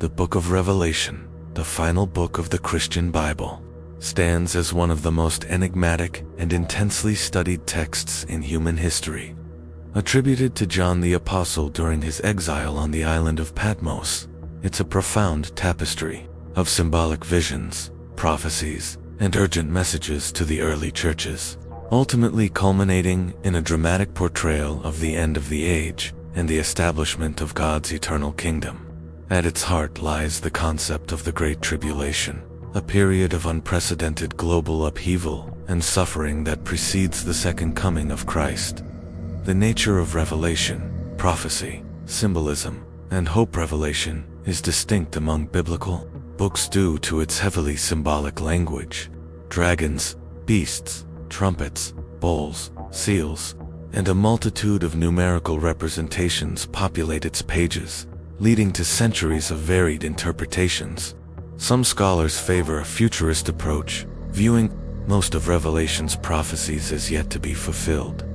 The Book of Revelation, the final book of the Christian Bible, stands as one of the most enigmatic and intensely studied texts in human history. Attributed to John the Apostle during his exile on the island of Patmos, it's a profound tapestry of symbolic visions, prophecies, and urgent messages to the early churches, ultimately culminating in a dramatic portrayal of the end of the age and the establishment of God's eternal kingdom. At its heart lies the concept of the Great Tribulation, a period of unprecedented global upheaval and suffering that precedes the second coming of Christ. The nature of revelation, prophecy, symbolism, and hope revelation is distinct among biblical books due to its heavily symbolic language. Dragons, beasts, trumpets, bowls, seals, and a multitude of numerical representations populate its pages, leading to centuries of varied interpretations. Some scholars favor a futurist approach, viewing most of Revelation's prophecies as yet to be fulfilled.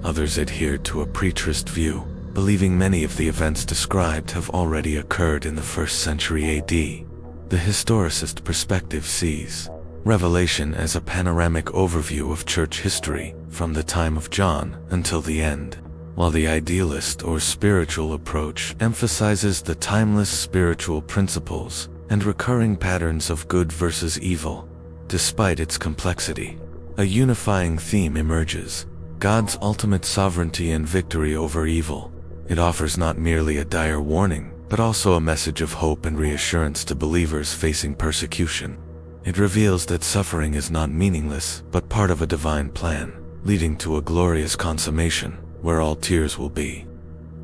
Others adhere to a preterist view, believing many of the events described have already occurred in the 1st century AD. The historicist perspective sees Revelation as a panoramic overview of church history from the time of John until the end, while the idealist or spiritual approach emphasizes the timeless spiritual principles and recurring patterns of good versus evil. Despite its complexity, a unifying theme emerges: God's ultimate sovereignty and victory over evil. It offers not merely a dire warning, but also a message of hope and reassurance to believers facing persecution. It reveals that suffering is not meaningless, but part of a divine plan, leading to a glorious consummation, where all tears will be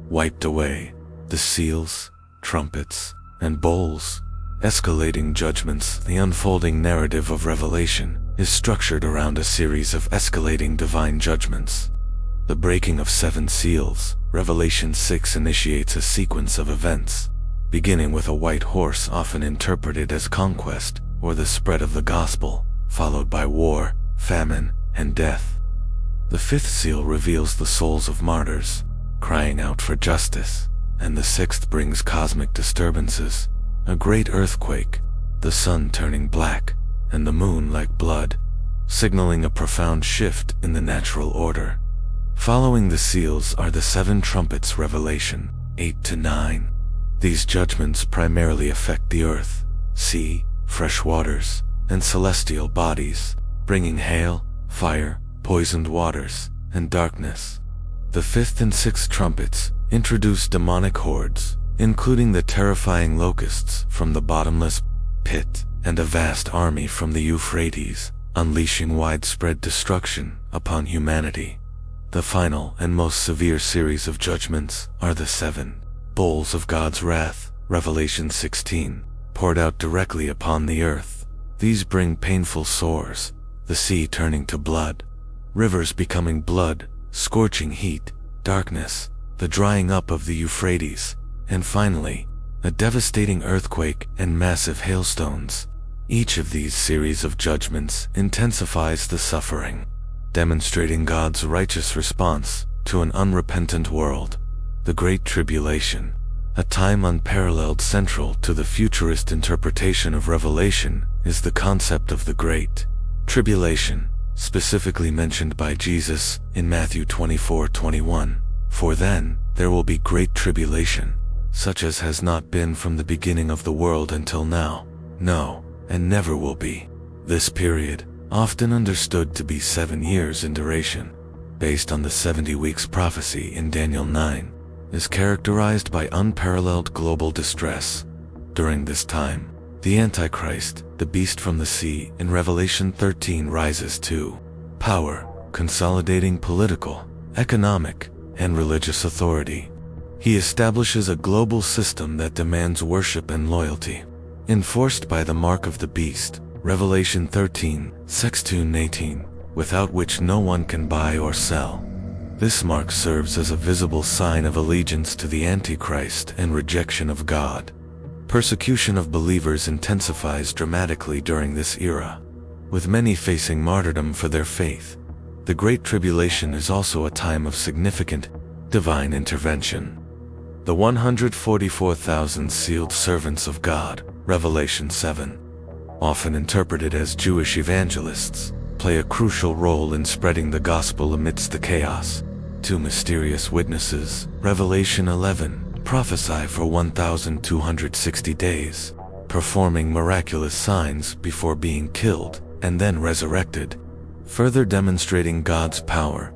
wiped away. The seals, trumpets, and bowls, escalating judgments. The unfolding narrative of Revelation is structured around a series of escalating divine judgments. The breaking of 7 seals, Revelation 6 initiates a sequence of events, beginning with a white horse often interpreted as conquest or the spread of the gospel, followed by war, famine, and death. The 5th seal reveals the souls of martyrs, crying out for justice, and the 6th brings cosmic disturbances, a great earthquake, the sun turning black, and the moon like blood, signaling a profound shift in the natural order. Following the seals are the 7 trumpets, Revelation 8-9. These judgments primarily affect the earth, sea, fresh waters, and celestial bodies, bringing hail, fire, poisoned waters, and darkness. The 5th and 6th trumpets introduce demonic hordes, including the terrifying locusts from the bottomless pit and a vast army from the Euphrates, unleashing widespread destruction upon humanity. The final and most severe series of judgments are the 7 bowls of God's wrath, Revelation 16, poured out directly upon the earth. These bring painful sores, the sea turning to blood, rivers becoming blood, scorching heat, darkness, the drying up of the Euphrates, and finally, a devastating earthquake and massive hailstones. Each of these series of judgments intensifies the suffering, demonstrating God's righteous response to an unrepentant world. The Great Tribulation, a time unparalleled central to the futurist interpretation of Revelation, is the concept of the Great Tribulation, specifically mentioned by Jesus in Matthew 24:21. For then, there will be great tribulation, such as has not been from the beginning of the world until now, no, and never will be. This period, often understood to be 7 years in duration, based on the 70 weeks prophecy in Daniel 9, is characterized by unparalleled global distress. During this time, the Antichrist, the beast from the sea in Revelation 13, rises to power, consolidating political, economic, and religious authority. He establishes a global system that demands worship and loyalty, enforced by the mark of the beast, Revelation 13, 16-18, without which no one can buy or sell. This mark serves as a visible sign of allegiance to the Antichrist and rejection of God. Persecution of believers intensifies dramatically during this era, with many facing martyrdom for their faith. The Great Tribulation is also a time of significant divine intervention. The 144,000 sealed servants of God, Revelation 7, often interpreted as Jewish evangelists, play a crucial role in spreading the gospel amidst the chaos. 2 mysterious witnesses, Revelation 11, prophesy for 1,260 days, performing miraculous signs before being killed and then resurrected, further demonstrating God's power.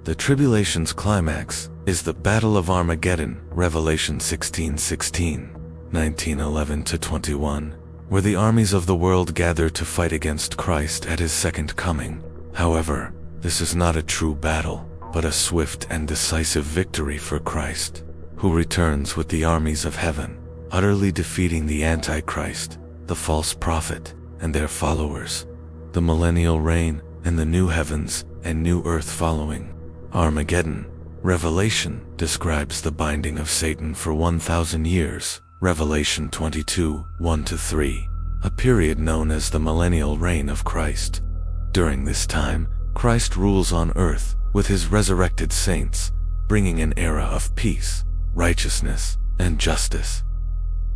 The tribulation's climax is the Battle of Armageddon, Revelation 16:16, 19:11-21, where the armies of the world gather to fight against Christ at his second coming. However, this is not a true battle, but a swift and decisive victory for Christ, who returns with the armies of heaven, utterly defeating the Antichrist, the false prophet, and their followers. The millennial reign and the new heavens and new earth following. Armageddon, Revelation, describes the binding of Satan for 1,000 years, Revelation 22, 1-3, a period known as the millennial reign of Christ. During this time, Christ rules on earth with his resurrected saints, bringing an era of peace, righteousness, and justice.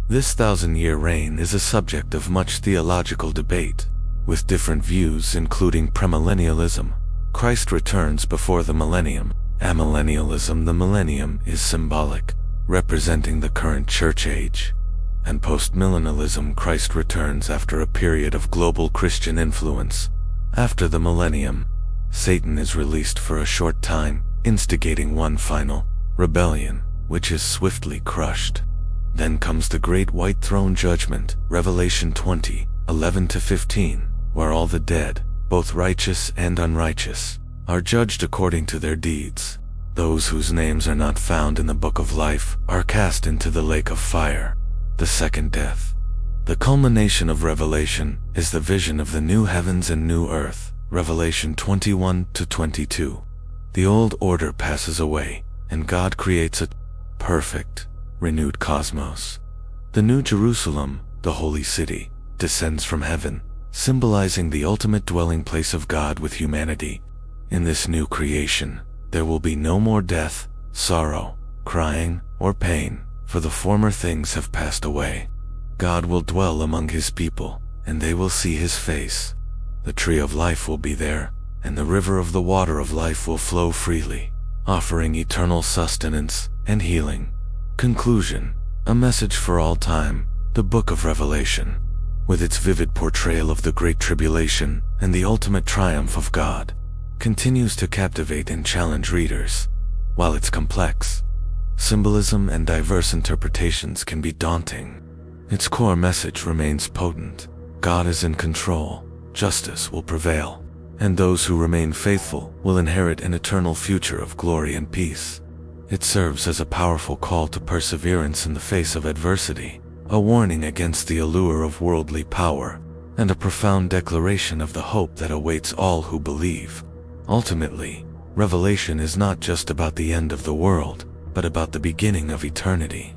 This 1,000-year reign is a subject of much theological debate, with different views including premillennialism. Christ returns before the millennium. Amillennialism. The millennium is symbolic, representing the current church age. And postmillennialism. Christ returns after a period of global Christian influence. After the millennium, Satan is released for a short time, instigating one final rebellion, which is swiftly crushed. Then comes the Great White Throne Judgment, Revelation 20, 11-15, where all the dead, both righteous and unrighteous, are judged according to their deeds. Those whose names are not found in the book of life are cast into the lake of fire, the second death. The culmination of Revelation is the vision of the new heavens and new earth, Revelation 21-22. The old order passes away, and God creates a perfect, renewed cosmos. The New Jerusalem, the holy city, descends from heaven, symbolizing the ultimate dwelling place of God with humanity. In this new creation, there will be no more death, sorrow, crying, or pain, for the former things have passed away. God will dwell among his people, and they will see his face. The tree of life will be there, and the river of the water of life will flow freely, offering eternal sustenance and healing. Conclusion. A message for all time. The Book of Revelation, with its vivid portrayal of the Great Tribulation and the ultimate triumph of God, continues to captivate and challenge readers. While it's complex, symbolism and diverse interpretations can be daunting, its core message remains potent. God is in control, justice will prevail, and those who remain faithful will inherit an eternal future of glory and peace. It serves as a powerful call to perseverance in the face of adversity, a warning against the allure of worldly power, and a profound declaration of the hope that awaits all who believe. Ultimately, Revelation is not just about the end of the world, but about the beginning of eternity.